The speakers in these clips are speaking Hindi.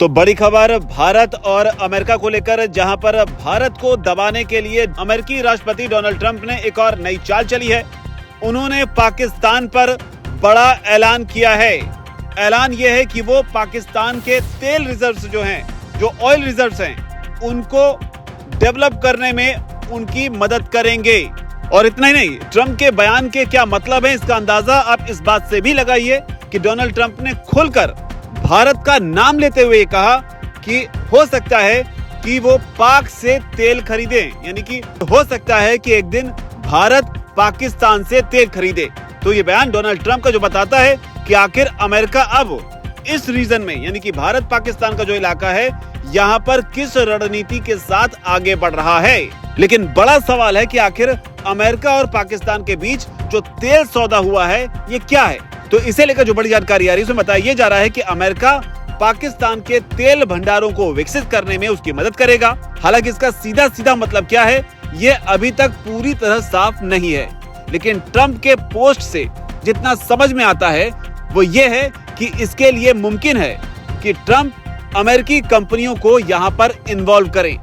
तो बड़ी खबर भारत और अमेरिका को लेकर, जहां पर भारत को दबाने के लिए अमेरिकी राष्ट्रपति डोनाल्ड ट्रंप ने एक और नई चाल चली है। उन्होंने पाकिस्तान पर बड़ा ऐलान किया है। ऐलान यह है कि वो पाकिस्तान के तेल रिजर्व्स जो हैं, जो ऑयल रिजर्व्स हैं, उनको डेवलप करने में उनकी मदद करेंगे। और इतना ही नहीं, ट्रंप के बयान के क्या मतलब है, इसका अंदाजा आप इस बात से भी लगाइए कि डोनाल्ड ट्रंप ने खुलकर भारत का नाम लेते हुए कहा कि हो सकता है कि वो पाक से तेल खरीदें, यानी कि हो सकता है कि एक दिन भारत पाकिस्तान से तेल खरीदे। तो ये बयान डोनाल्ड ट्रंप का जो बताता है कि आखिर अमेरिका अब इस रीजन में, यानी कि भारत पाकिस्तान का जो इलाका है, यहाँ पर किस रणनीति के साथ आगे बढ़ रहा है। लेकिन बड़ा सवाल है कि आखिर अमेरिका और पाकिस्तान के बीच जो तेल सौदा हुआ है, ये क्या है। तो इसे लेकर जो बड़ी जानकारी आ रही है, उसमें बताया जा रहा है कि अमेरिका पाकिस्तान के तेल भंडारों को विकसित करने में उसकी मदद करेगा। हालांकि इसका सीधा सीधा मतलब क्या है, ये अभी तक पूरी तरह साफ नहीं है। लेकिन ट्रंप के पोस्ट से जितना समझ में आता है वो ये है कि इसके लिए मुमकिन है कि ट्रंप अमेरिकी कंपनियों को यहाँ पर इन्वॉल्व करें,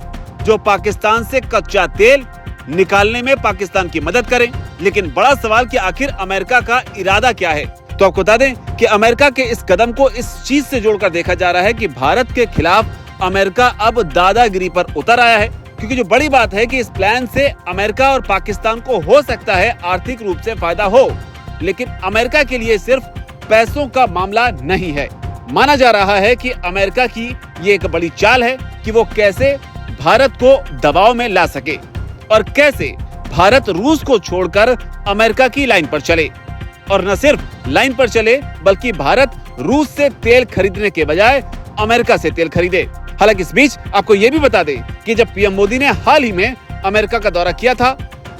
जो पाकिस्तान से कच्चा तेल निकालने में पाकिस्तान की मदद करें। लेकिन बड़ा सवाल कि आखिर अमेरिका का इरादा क्या है। तो आपको बता दें कि अमेरिका के इस कदम को इस चीज से जोड़कर देखा जा रहा है कि भारत के खिलाफ अमेरिका अब दादागिरी पर उतर आया है। क्योंकि जो बड़ी बात है कि इस प्लान से अमेरिका और पाकिस्तान को हो सकता है आर्थिक रूप से फायदा हो, लेकिन अमेरिका के लिए सिर्फ पैसों का मामला नहीं है। माना जा रहा है कि अमेरिका की ये एक बड़ी चाल है कि वो कैसे भारत को दबाव में ला सके और कैसे भारत रूस को छोड़कर अमेरिका की लाइन पर चले, और न सिर्फ लाइन पर चले बल्कि भारत रूस से तेल खरीदने के बजाय अमेरिका से तेल खरीदे। हालांकि इस बीच आपको ये भी बता दें कि जब पीएम मोदी ने हाल ही में अमेरिका का दौरा किया था,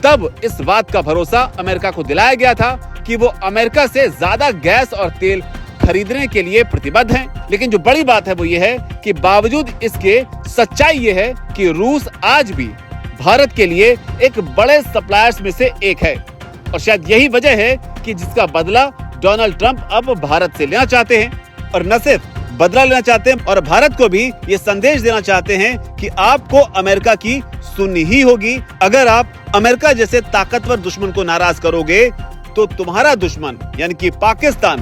तब इस बात का भरोसा अमेरिका को दिलाया गया था कि वो अमेरिका से ज्यादा गैस और तेल खरीदने के लिए प्रतिबद्ध हैं। लेकिन जो बड़ी बात है वो ये है कि बावजूद इसके सच्चाई ये है कि रूस आज भी भारत के लिए एक बड़े सप्लायर्स में से एक है, और शायद यही वजह है कि जिसका बदला डोनाल्ड ट्रंप अब भारत से लेना चाहते हैं। और न सिर्फ बदला लेना चाहते हैं, और भारत को भी ये संदेश देना चाहते हैं कि आपको अमेरिका की सुननी ही होगी। अगर आप अमेरिका जैसे ताकतवर दुश्मन को नाराज करोगे तो तुम्हारा दुश्मन यानी कि पाकिस्तान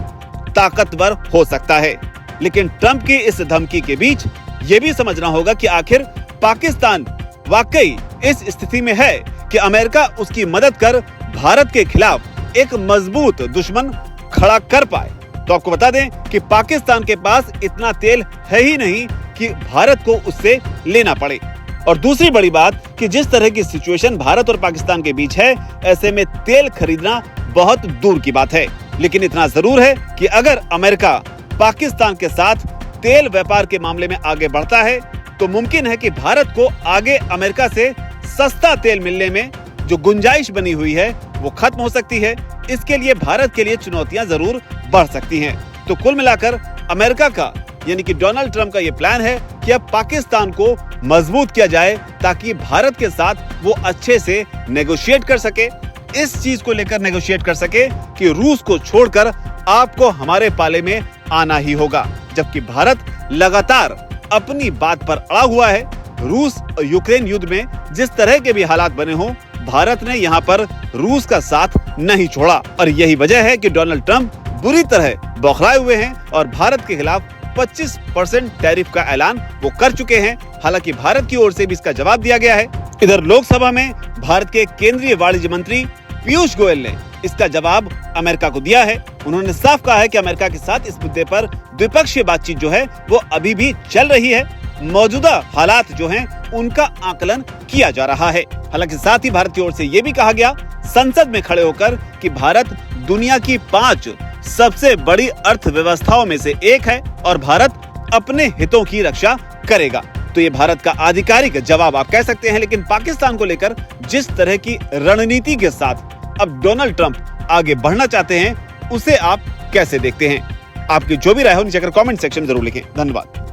ताकतवर हो सकता है। लेकिन ट्रंप की इस धमकी के बीच ये भी समझना होगा कि आखिर पाकिस्तान वाकई इस स्थिति में है कि अमेरिका उसकी मदद कर भारत के खिलाफ एक मजबूत दुश्मन खड़ा कर पाए। तो आपको बता दें कि पाकिस्तान के पास इतना तेल है ही नहीं कि भारत को उससे लेना पड़े। और दूसरी बड़ी बात कि जिस तरह की सिचुएशन भारत और पाकिस्तान के बीच है, ऐसे में तेल खरीदना बहुत दूर की बात है। लेकिन इतना जरूर है कि अगर अमेरिका पाकिस्तान के साथ तेल व्यापार के मामले में आगे बढ़ता है तो मुमकिन है कि भारत को आगे अमेरिका से सस्ता तेल मिलने में जो गुंजाइश बनी हुई है वो खत्म हो सकती है। इसके लिए भारत के लिए चुनौतियां जरूर बढ़ सकती हैं। तो कुल मिलाकर अमेरिका का यानी कि डोनाल्ड ट्रंप का ये प्लान है कि अब पाकिस्तान को मजबूत किया जाए ताकि भारत के साथ वो अच्छे से नेगोशिएट कर सके, इस चीज को लेकर नेगोशिएट कर सके कि रूस को छोड़कर आपको हमारे पाले में आना ही होगा। जबकि भारत लगातार अपनी बात पर अड़ा हुआ है। रूस और यूक्रेन युद्ध में जिस तरह के भी हालात बने हों, भारत ने यहाँ पर रूस का साथ नहीं छोड़ा, और यही वजह है कि डोनाल्ड ट्रंप बुरी तरह बौखलाए हुए हैं और भारत के खिलाफ 25% टैरिफ का ऐलान वो कर चुके हैं। हालांकि भारत की ओर से भी इसका जवाब दिया गया है। इधर लोकसभा में भारत के केंद्रीय वाणिज्य मंत्री पीयूष गोयल ने इसका जवाब अमेरिका को दिया है। उन्होंने साफ कहा है कि अमेरिका के साथ इस मुद्दे पर द्विपक्षीय बातचीत जो है वो अभी भी चल रही है। मौजूदा हालात जो हैं उनका आकलन किया जा रहा है। हालांकि साथ ही भारत की ओर से ये भी कहा गया संसद में खड़े होकर कि भारत दुनिया की 5 सबसे बड़ी अर्थव्यवस्थाओं में से एक है और भारत अपने हितों की रक्षा करेगा। तो ये भारत का आधिकारिक जवाब आप कह सकते हैं। लेकिन पाकिस्तान को लेकर जिस तरह की रणनीति के साथ अब डोनाल्ड ट्रंप आगे बढ़ना चाहते हैं, उसे आप कैसे देखते हैं? आपकी जो भी राय हो नीचे कमेंट सेक्शन में जरूर लिखें। धन्यवाद।